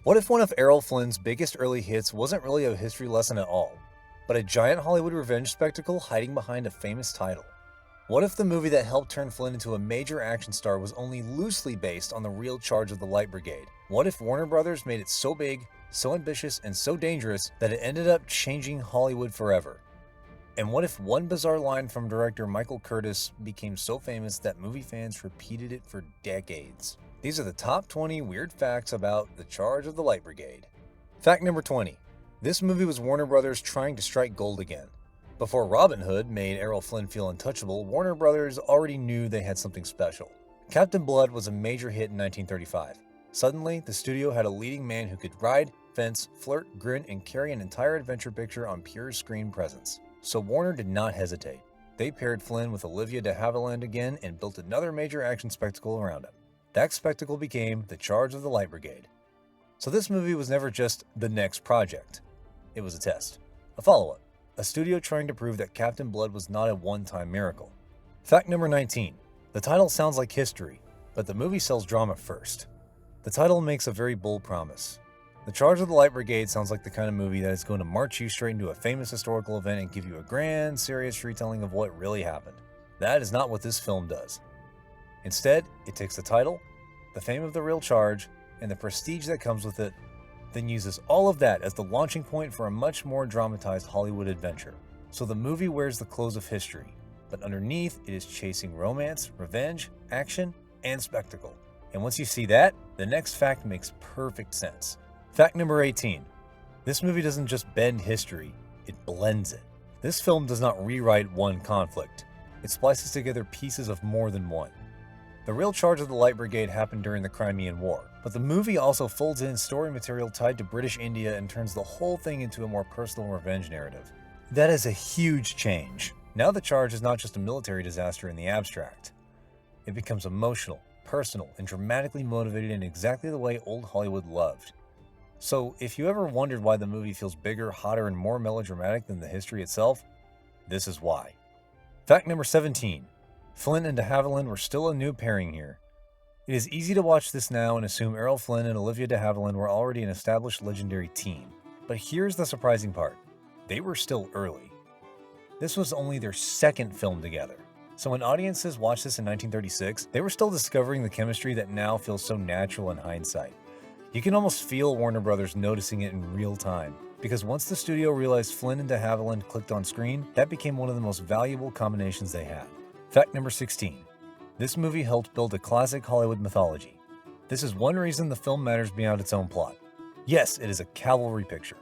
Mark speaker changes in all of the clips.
Speaker 1: What if one of Errol Flynn's biggest early hits wasn't really a history lesson at all, but a giant Hollywood revenge spectacle hiding behind a famous title? What if the movie that helped turn Flynn into a major action star was only loosely based on the real charge of the Light Brigade? What if Warner Brothers made it so big, so ambitious, and so dangerous that it ended up changing Hollywood forever? And what if one bizarre line from director Michael Curtis became so famous that movie fans repeated it for decades? These are the top 20 weird facts about the charge of the Light Brigade. Fact number 20. This movie was Warner Brothers trying to strike gold again. Before Robin Hood made Errol Flynn feel untouchable, Warner Brothers already knew they had something special. Captain Blood was a major hit in 1935. Suddenly, the studio had a leading man who could ride, fence, flirt, grin, and carry an entire adventure picture on pure screen presence. So Warner did not hesitate. They paired Flynn with Olivia de Havilland again and built another major action spectacle around him. That spectacle became The Charge of the Light Brigade. So this movie was never just the next project. It was a test, a follow-up, a studio trying to prove that Captain Blood was not a one-time miracle. Fact number 19. The title sounds like history, but the movie sells drama first. The title makes a very bold promise. The Charge of the Light Brigade sounds like the kind of movie that is going to march you straight into a famous historical event and give you a grand, serious retelling of what really happened. That is not what this film does. Instead, it takes the title, the fame of the real charge, and the prestige that comes with it, then uses all of that as the launching point for a much more dramatized Hollywood adventure. So the movie wears the clothes of history, but underneath it is chasing romance, revenge, action, and spectacle. And once you see that, the next fact makes perfect sense. Fact number 18. This movie doesn't just bend history, it blends it. This film does not rewrite one conflict. It splices together pieces of more than one. The real charge of the Light Brigade happened during the Crimean War, but the movie also folds in story material tied to British India and turns the whole thing into a more personal revenge narrative. That is a huge change. Now the charge is not just a military disaster in the abstract. It becomes emotional, personal, and dramatically motivated in exactly the way old Hollywood loved. So if you ever wondered why the movie feels bigger, hotter, and more melodramatic than the history itself, this is why. Fact number 17. Flynn and de Havilland were still a new pairing here. It is easy to watch this now and assume Errol Flynn and Olivia de Havilland were already an established legendary team. But here's the surprising part. They were still early. This was only their second film together. So when audiences watched this in 1936, they were still discovering the chemistry that now feels so natural in hindsight. You can almost feel Warner Brothers noticing it in real time, because once the studio realized Flynn and de Havilland clicked on screen, that became one of the most valuable combinations they had. Fact number 16. This movie helped build a classic Hollywood mythology. This is one reason the film matters beyond its own plot. Yes, it is a cavalry picture.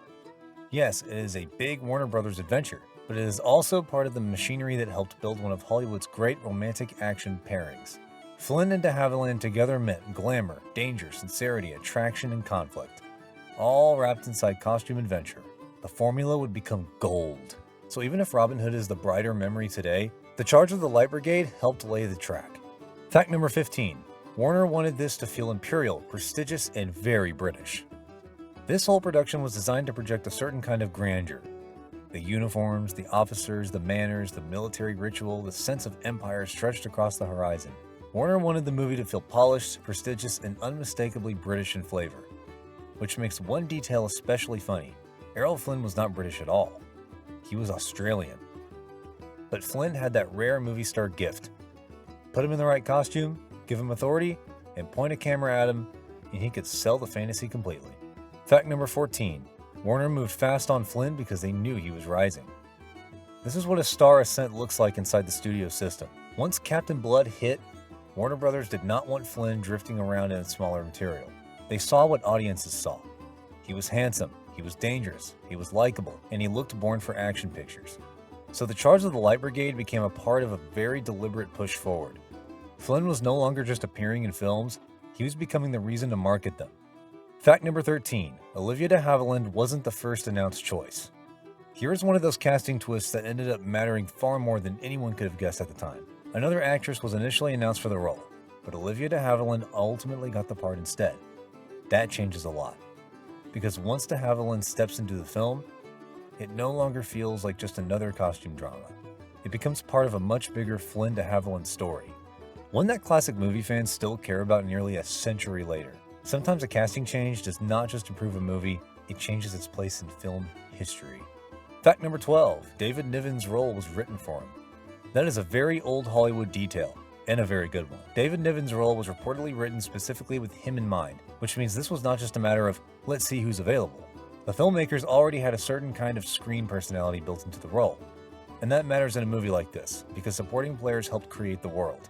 Speaker 1: Yes, it is a big Warner Brothers adventure, but it is also part of the machinery that helped build one of Hollywood's great romantic action pairings. Flynn and de Havilland together meant glamour, danger, sincerity, attraction, and conflict, all wrapped inside costume adventure. The formula would become gold. So even if Robin Hood is the brighter memory today, the Charge of the Light Brigade helped lay the track. Fact number 15. Warner wanted this to feel imperial, prestigious, and very British. This whole production was designed to project a certain kind of grandeur. The uniforms, the officers, the manners, the military ritual, the sense of empire stretched across the horizon. Warner wanted the movie to feel polished, prestigious, and unmistakably British in flavor. Which makes one detail especially funny. Errol Flynn was not British at all. He was Australian. But Flynn had that rare movie star gift. Put him in the right costume, give him authority, and point a camera at him, and he could sell the fantasy completely. Fact number 14. Warner moved fast on Flynn because they knew he was rising. This is what a star ascent looks like inside the studio system. Once Captain Blood hit, Warner Brothers did not want Flynn drifting around in smaller material. They saw what audiences saw. He was handsome, he was dangerous, he was likable, and he looked born for action pictures. So the Charge of the Light Brigade became a part of a very deliberate push forward. Flynn was no longer just appearing in films, he was becoming the reason to market them. Fact number 13. Olivia de Havilland wasn't the first announced choice. Here's one of those casting twists that ended up mattering far more than anyone could have guessed at the time. Another actress was initially announced for the role, but Olivia de Havilland ultimately got the part instead. That changes a lot. Because once de Havilland steps into the film, it no longer feels like just another costume drama. It becomes part of a much bigger Flynn de Havilland story. One that classic movie fans still care about nearly a century later. Sometimes a casting change does not just improve a movie, it changes its place in film history. Fact number 12, David Niven's role was written for him. That is a very old Hollywood detail, and a very good one. David Niven's role was reportedly written specifically with him in mind, which means this was not just a matter of, let's see who's available. The filmmakers already had a certain kind of screen personality built into the role. And that matters in a movie like this, because supporting players helped create the world.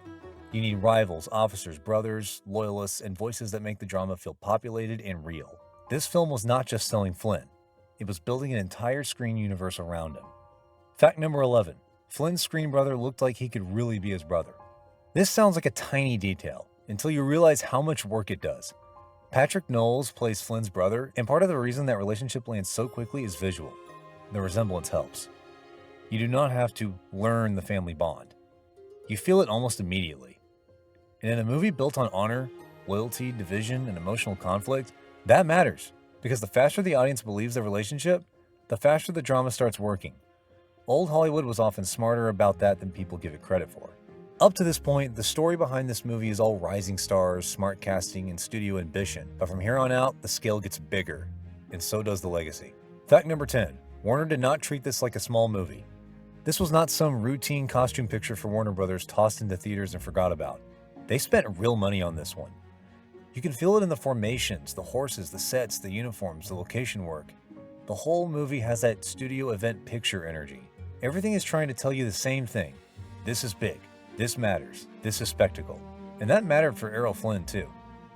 Speaker 1: You need rivals, officers, brothers, loyalists, and voices that make the drama feel populated and real. This film was not just selling Flynn, it was building an entire screen universe around him. Fact number 11, Flynn's screen brother looked like he could really be his brother. This sounds like a tiny detail, until you realize how much work it does. Patrick Knowles plays Flynn's brother, and part of the reason that relationship lands so quickly is visual. The resemblance helps. You do not have to learn the family bond. You feel it almost immediately. And in a movie built on honor, loyalty, division, and emotional conflict, that matters, because the faster the audience believes the relationship, the faster the drama starts working. Old Hollywood was often smarter about that than people give it credit for. Up to this point, the story behind this movie is all rising stars, smart casting, and studio ambition, but from here on out, the scale gets bigger, and so does the legacy. Fact number 10, Warner did not treat this like a small movie. This was not some routine costume picture for Warner Brothers tossed into theaters and forgot about. They spent real money on this one. You can feel it in the formations, the horses, the sets, the uniforms, the location work. The whole movie has that studio event picture energy. Everything is trying to tell you the same thing. This is big. This matters. This is spectacle. And that mattered for Errol Flynn too.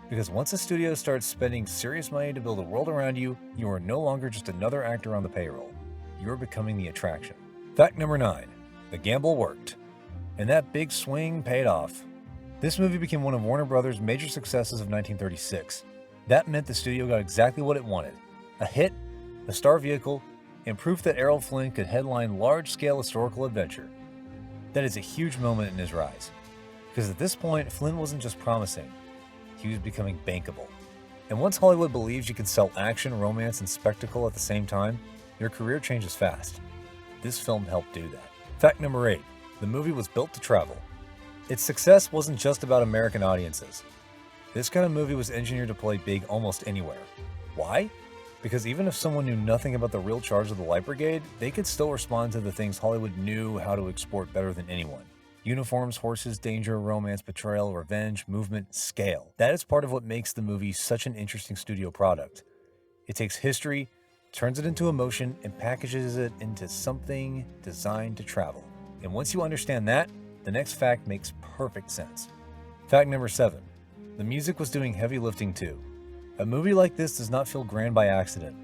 Speaker 1: Because once a studio starts spending serious money to build a world around you, you are no longer just another actor on the payroll. You are becoming the attraction. Fact number 9, the gamble worked. And that big swing paid off. This movie became one of Warner Brothers' major successes of 1936. That meant the studio got exactly what it wanted. A hit, a star vehicle, and proof that Errol Flynn could headline large-scale historical adventure. That is a huge moment in his rise. Because at this point, Flynn wasn't just promising, he was becoming bankable. And once Hollywood believes you can sell action, romance, and spectacle at the same time, your career changes fast. This film helped do that. Fact number 8, the movie was built to travel. Its success wasn't just about American audiences. This kind of movie was engineered to play big almost anywhere. Why? Because even if someone knew nothing about the real charge of the Light Brigade, they could still respond to the things Hollywood knew how to export better than anyone. Uniforms, horses, danger, romance, betrayal, revenge, movement, scale. That is part of what makes the movie such an interesting studio product. It takes history, turns it into emotion, and packages it into something designed to travel. And once you understand that, the next fact makes perfect sense. Fact number 7, the music was doing heavy lifting too. A movie like this does not feel grand by accident.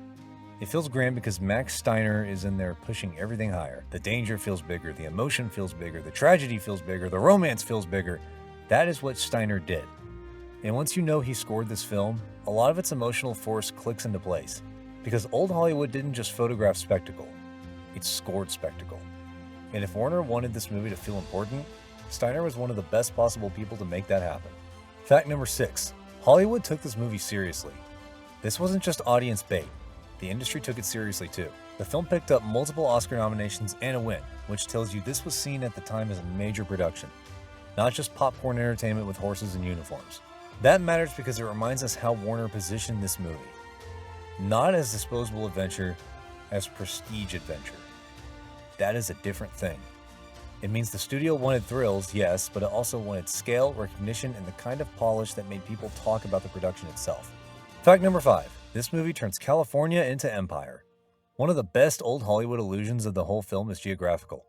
Speaker 1: It feels grand because Max Steiner is in there pushing everything higher. The danger feels bigger, the emotion feels bigger, the tragedy feels bigger, the romance feels bigger. That is what Steiner did. And once you know he scored this film, a lot of its emotional force clicks into place. Because old Hollywood didn't just photograph spectacle, it scored spectacle. And if Warner wanted this movie to feel important, Steiner was one of the best possible people to make that happen. Fact number 6, Hollywood took this movie seriously. This wasn't just audience bait, the industry took it seriously too. The film picked up multiple Oscar nominations and a win, which tells you this was seen at the time as a major production, not just popcorn entertainment with horses and uniforms. That matters because it reminds us how Warner positioned this movie. Not as disposable adventure, as prestige adventure. That is a different thing. It means the studio wanted thrills, yes, but it also wanted scale, recognition, and the kind of polish that made people talk about the production itself. Fact number 5, this movie turns California into empire. One of the best old Hollywood illusions of the whole film is geographical.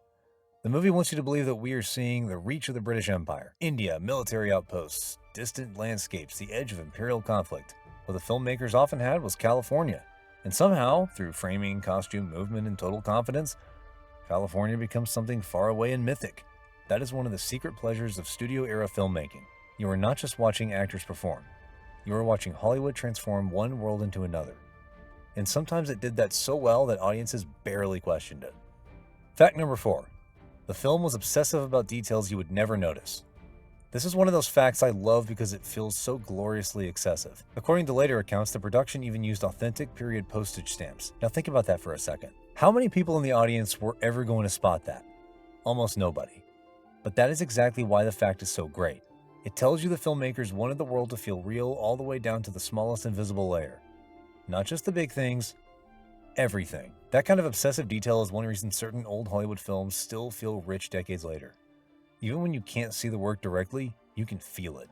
Speaker 1: The movie wants you to believe that we are seeing the reach of the British Empire. India, military outposts, distant landscapes, the edge of imperial conflict. What the filmmakers often had was California. And somehow, through framing, costume, movement, and total confidence, California becomes something far away and mythic. That is one of the secret pleasures of studio-era filmmaking. You are not just watching actors perform. You are watching Hollywood transform one world into another. And sometimes it did that so well that audiences barely questioned it. Fact number 4. The film was obsessive about details you would never notice. This is one of those facts I love because it feels so gloriously excessive. According to later accounts, the production even used authentic period postage stamps. Now think about that for a second. How many people in the audience were ever going to spot that? Almost nobody. But that is exactly why the fact is so great. It tells you the filmmakers wanted the world to feel real all the way down to the smallest invisible layer. Not just the big things, everything. That kind of obsessive detail is one reason certain old Hollywood films still feel rich decades later. Even when you can't see the work directly, you can feel it.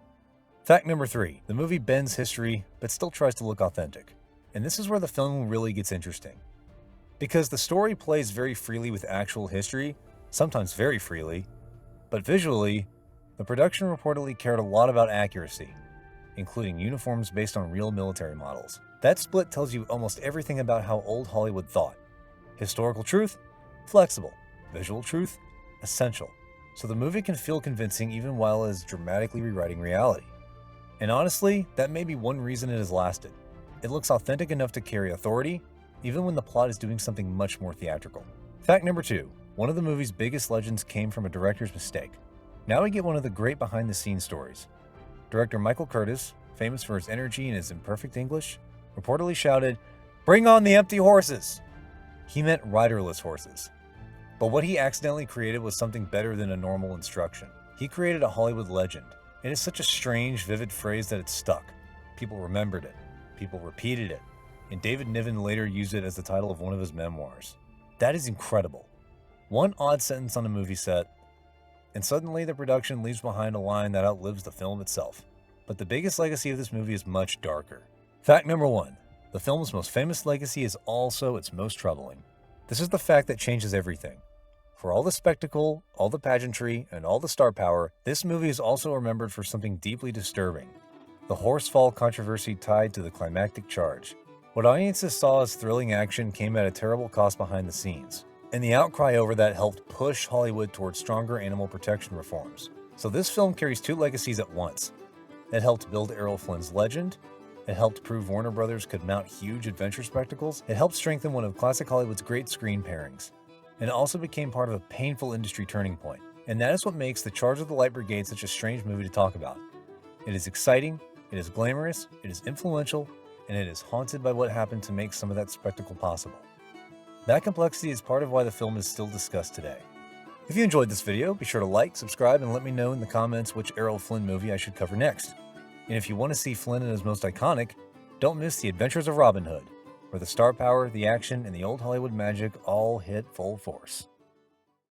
Speaker 1: Fact number 3. The movie bends history, but still tries to look authentic. And this is where the film really gets interesting. Because the story plays very freely with actual history, sometimes very freely, but visually, the production reportedly cared a lot about accuracy, including uniforms based on real military models. That split tells you almost everything about how old Hollywood thought. Historical truth? Flexible. Visual truth? Essential. So the movie can feel convincing even while it is dramatically rewriting reality. And honestly, that may be one reason it has lasted. It looks authentic enough to carry authority, even when the plot is doing something much more theatrical. Fact number 2. One of the movie's biggest legends came from a director's mistake. Now we get one of the great behind-the-scenes stories. Director Michael Curtis, famous for his energy and his imperfect English, reportedly shouted, "Bring on the empty horses!" He meant riderless horses. But what he accidentally created was something better than a normal instruction. He created a Hollywood legend. It is such a strange, vivid phrase that it stuck. People remembered it. People repeated it. And David Niven later used it as the title of one of his memoirs. That is incredible. One odd sentence on a movie set, and suddenly the production leaves behind a line that outlives the film itself. But the biggest legacy of this movie is much darker. Fact number 1. The film's most famous legacy is also its most troubling. This is the fact that changes everything. For all the spectacle, all the pageantry, and all the star power, this movie is also remembered for something deeply disturbing. The horsefall controversy tied to the climactic charge. What audiences saw as thrilling action came at a terrible cost behind the scenes. And the outcry over that helped push Hollywood towards stronger animal protection reforms. So this film carries 2 legacies at once. It helped build Errol Flynn's legend. It helped prove Warner Brothers could mount huge adventure spectacles. It helped strengthen one of classic Hollywood's great screen pairings. And it also became part of a painful industry turning point. And that is what makes The Charge of the Light Brigade such a strange movie to talk about. It is exciting, it is glamorous, it is influential, and it is haunted by what happened to make some of that spectacle possible. That complexity is part of why the film is still discussed today. If you enjoyed this video, be sure to like, subscribe, and let me know in the comments which Errol Flynn movie I should cover next. And if you want to see Flynn in his most iconic, don't miss The Adventures of Robin Hood, where the star power, the action, and the old Hollywood magic all hit full force.